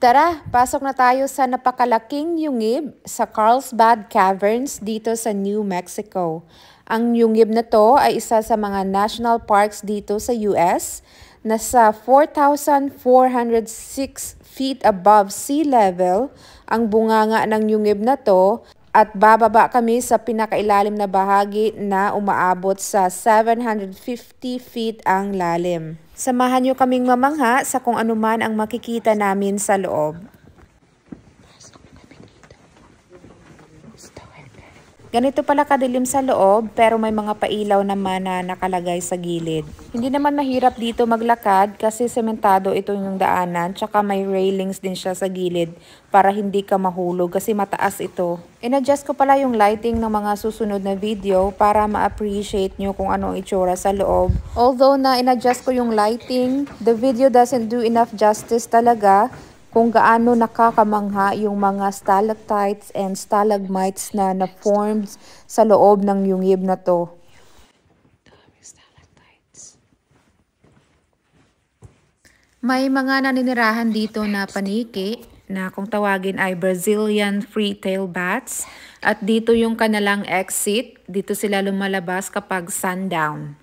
Tara, pasok na tayo sa napakalaking yungib sa Carlsbad Caverns dito sa New Mexico. Ang yungib na to ay isa sa mga national parks dito sa US. Nasa 4,406 feet above sea level ang bunganga ng yungib na to at bababa kami sa pinakailalim na bahagi na umaabot sa 750 feet ang lalim. Samahan nyo kaming mamangha sa kung ano man ang makikita namin sa loob. Ganito pala kadilim sa loob pero may mga pailaw naman na nakalagay sa gilid. Hindi naman mahirap dito maglakad kasi sementado ito yung daanan tsaka may railings din siya sa gilid para hindi ka mahulog kasi mataas ito. In-adjust ko pala yung lighting ng mga susunod na video para ma-appreciate nyo kung ano ang itsura sa loob. Although na in-adjust ko yung lighting, the video doesn't do enough justice talaga kung gaano nakakamangha yung mga stalactites and stalagmites na na-formed sa loob ng yungib na to. May mga naninirahan dito na paniki na kung tawagin ay Brazilian free-tail bats at dito yung kanilang exit. Dito sila lumalabas kapag sundown.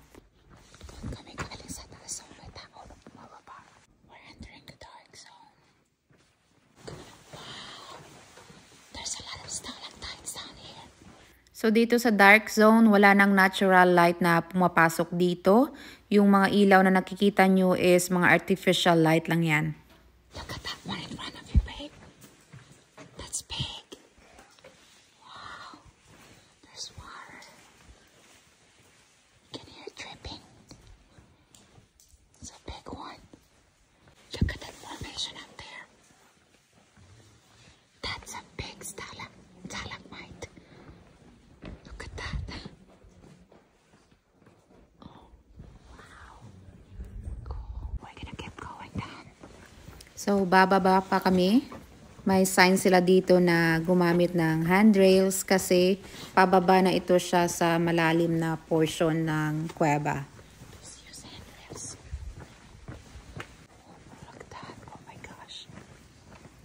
So dito sa dark zone, wala nang natural light na pumapasok dito. Yung mga ilaw na nakikita nyo is mga artificial light lang yan. Look at that one in front of you, babe. That's big. Wow. There's water. You can hear it dripping. It's a big one. Look at that formation up there. That's a big stalagmite. Look at that. Oh, wow. Cool. We're gonna keep going down. So, bababa pa kami. May sign sila dito na gumamit ng handrails kasi pababa na ito siya sa malalim na portion ng kuweba. Use handrails. Look at that. Oh my gosh.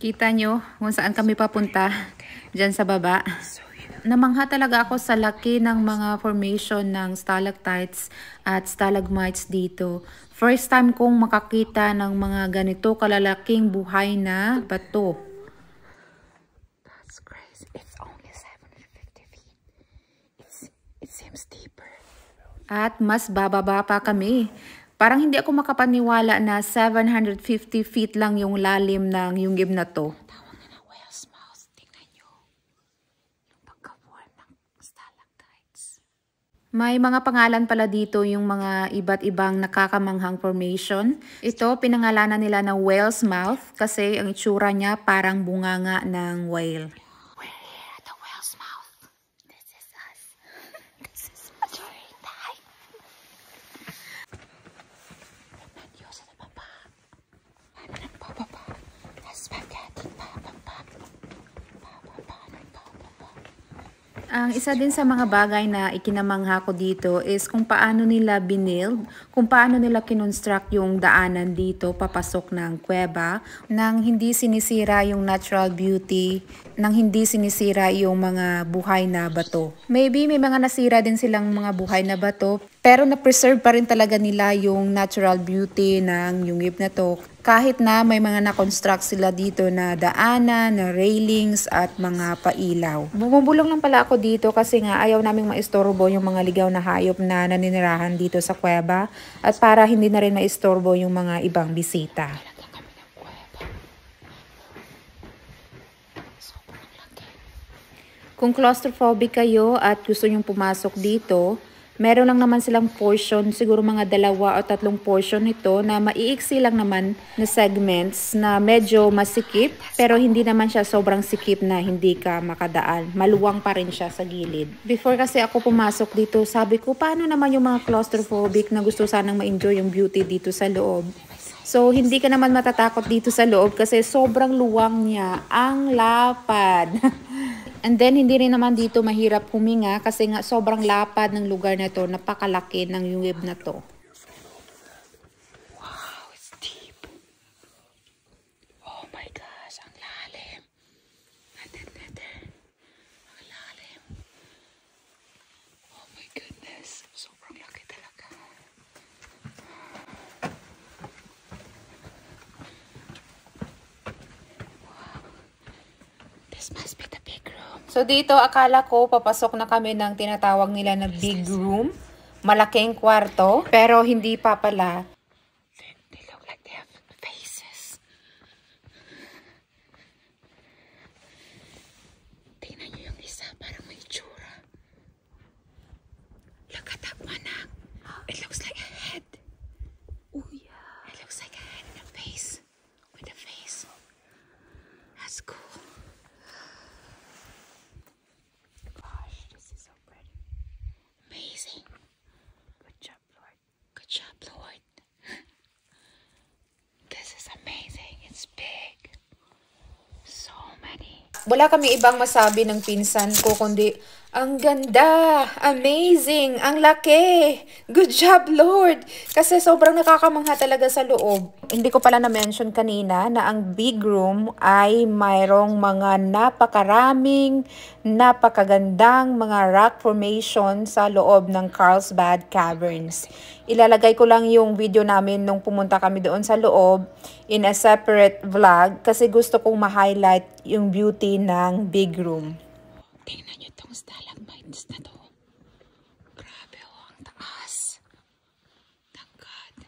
Kita nyo kung saan kami papunta dyan sa baba. Namangha talaga ako sa laki ng mga formation ng stalactites at stalagmites dito. First time kong makakita ng mga ganito kalalaking buhay na bato. That's crazy. It's only 750 feet. It seems deeper. At mas bababa pa kami. Parang hindi ako makapaniwala na 750 feet lang yung lalim ng yungib na to. May mga pangalan pala dito yung mga iba't ibang nakakamanghang formation. Ito, pinangalanan nila na whale's mouth kasi ang itsura niya parang bunganga ng whale. We're here at the whale's mouth. This is us. This is during the hike. Medyo sa baba. Ano nagbababa? Spaghetti bababa. Ang isa din sa mga bagay na ikinamangha ko dito is kung paano nila binild, kung paano nila kinonstruct yung daanan dito papasok ng kuweba nang hindi sinisira yung natural beauty, nang hindi sinisira yung mga buhay na bato. Maybe may mga nasira din silang mga buhay na bato pero na-preserve pa rin talaga nila yung natural beauty ng yungib na to. Kahit na may mga na-construct sila dito na daanan, na railings at mga pailaw. Bumubulong lang pala ako dito kasi nga ayaw naming maistorbo yung mga ligaw na hayop na naninirahan dito sa kuweba at para hindi na rin maistorbo yung mga ibang bisita. Kung claustrophobic kayo at gusto nyong pumasok dito, meron lang naman silang portion, siguro mga 2 o 3 portion nito na maiiksi lang naman na segments na medyo masikip pero hindi naman siya sobrang sikip na hindi ka makadaan. Maluwang pa rin siya sa gilid. Before kasi ako pumasok dito, sabi ko paano naman yung mga claustrophobic na gusto sanang ma-enjoy yung beauty dito sa loob. So hindi ka naman matatakot dito sa loob kasi sobrang luwang niya, ang lapad. And then, hindi rin naman dito mahirap huminga kasi nga sobrang lapad ng lugar na to, napakalaki ng yungib na to. Wow, it's deep. Oh my gosh. This must be the big room. So dito, akala ko papasok na kami ng tinatawag nila na big room. Malaking kwarto. Pero hindi pa pala. They look like they have faces. Tingnan nyo yung isa, parang may tsura. Look at that one. It looks like a head. Oh yeah. It looks like a head and a face. With a face. That's cool. Gosh, this is so pretty. Amazing. Good job, Lord. Good job, Lord. This is amazing. It's big. So many. Wala kami ibang masabi ng pinsan ko kundi ang ganda, amazing, ang laki. Good job, Lord. Kasi sobrang nakakamangha talaga sa loob. Hindi ko pala na-mention kanina na ang big room ay mayroong mga napakagandang mga rock formation sa loob ng Carlsbad Caverns. Ilalagay ko lang yung video namin nung pumunta kami doon sa loob in a separate vlog kasi gusto kong ma-highlight yung beauty ng big room. Tingnan nyo itong stalagmites na to. Grabe oh, ang taas. Tangkad.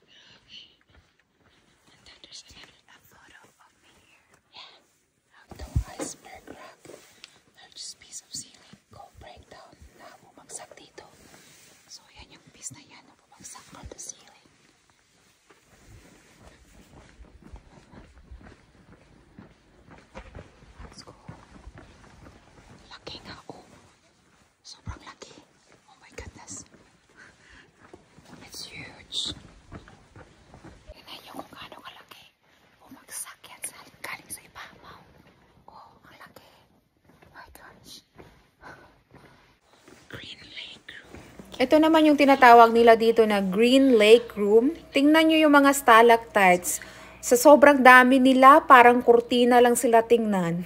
Grabe. And then there's a photo of me here. Yeah. The iceberg rock. There's a piece of ceiling. Go break down na bumagsak dito. So yan yung piece na yan na bumagsak from the ceiling. Sobrang laki. Oh my goodness. It's huge. Tingnan niyo kung gaano kalaki. Bumagsak yan sa galing sa ibabaw. Oh, ang laki. My gosh. Green Lake Room. Ito naman yung tinatawag nila dito na Green Lake Room. Tingnan niyo yung mga stalactites. Sa sobrang dami nila, parang kurtina lang sila tingnan.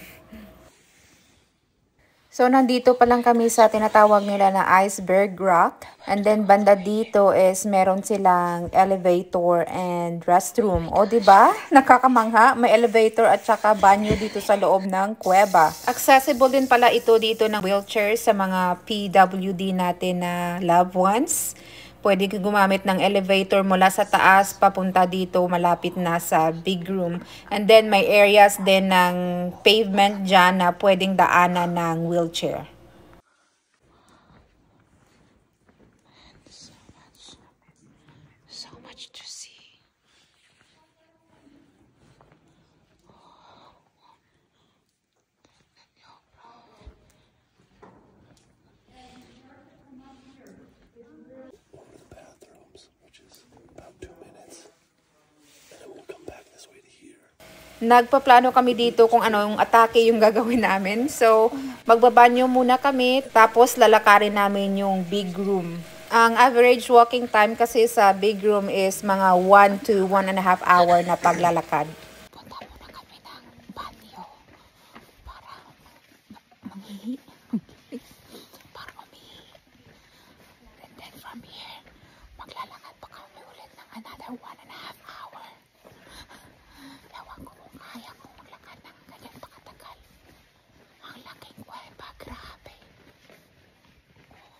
So, nandito pa lang kami sa tinatawag nila na iceberg rock. And then, banda dito is meron silang elevator and restroom. O, diba? Nakakamangha. May elevator at saka banyo dito sa loob ng kuweba. Accessible din pala ito dito ng wheelchair sa mga PWD natin na loved ones. Pwede gumamit ng elevator mula sa taas papunta dito malapit na sa big room. And then may areas din ng pavement dyan na pwedeng daanan ng wheelchair. So much to see. Nagpaplano kami dito kung ano yung atake yung gagawin namin. So, magbabanyo muna kami, tapos lalakarin namin yung big room. Ang average walking time kasi sa big room is mga 1 to 1.5 hour na paglalakad. Punta muna kami ng banyo para umihi. Para umihi. And then from here, maglalakad pa kami ulit ng another 1.5 hour. Ewan ko kung kaya kong maglakad ng ganyan pa katagal. Ang laking kuweba, grabe. Oh,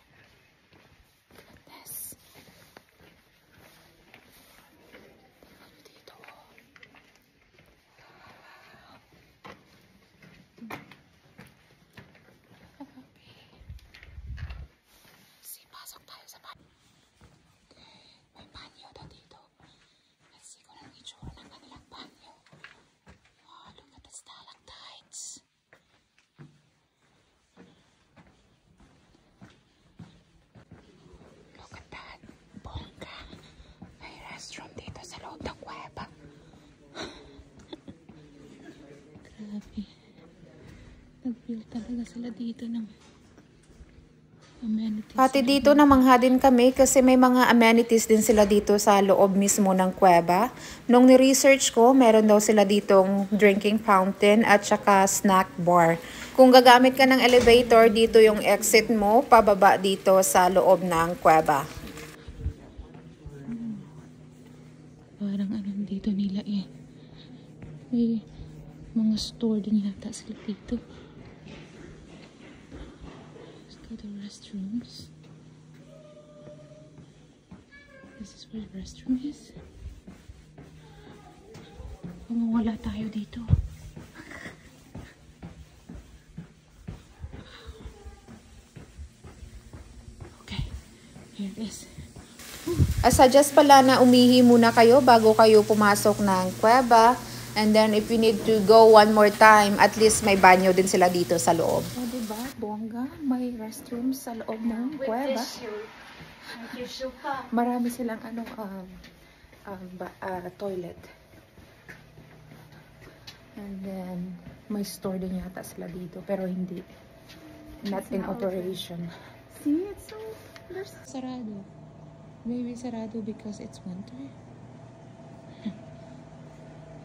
goodness. Dito. See, pasok tayo sa banyo. Okay, may banyo daw dito. Let's see kung anong itsura ng kanilang banyo. Oh, look at the stalactites. Look at that. Bongga. May restroom dito sa loob ng kuweba. Grabe. Nag-build talaga sila dito ng amenities. Pati dito namangha din kami kasi may mga amenities din sila dito sa loob mismo ng kuweba. Nung ni-research ko, meron daw sila ditong drinking fountain at saka snack bar. Kung gagamit ka ng elevator, dito yung exit mo, pababa dito sa loob ng kuweba. Parang ano dito nila eh. May Mga store din yata sila dito. Let's go to restrooms. This is where the restroom is. Wala tayo dito. Okay. Here it is. Suggest pala na umihi muna kayo bago kayo pumasok ng kuweba. And then if you need to go one more time, at least may banyo din sila dito sa loob. Oh, diba? Bongga. May restroom sa loob ng kuweba. Marami silang toilet. And then may store din yata sila dito pero hindi. Not in operation. See, it's so there's sarado. Maybe sarado because it's winter.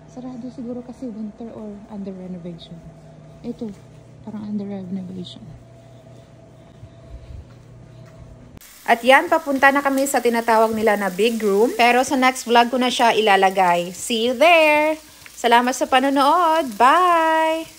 Sarado siguro kasi winter or under renovation. Ito, parang under renovation. At yan, papunta na kami sa tinatawag nila na big room. Pero sa next vlog ko na siya ilalagay. See you there! Salamat sa panonood! Bye!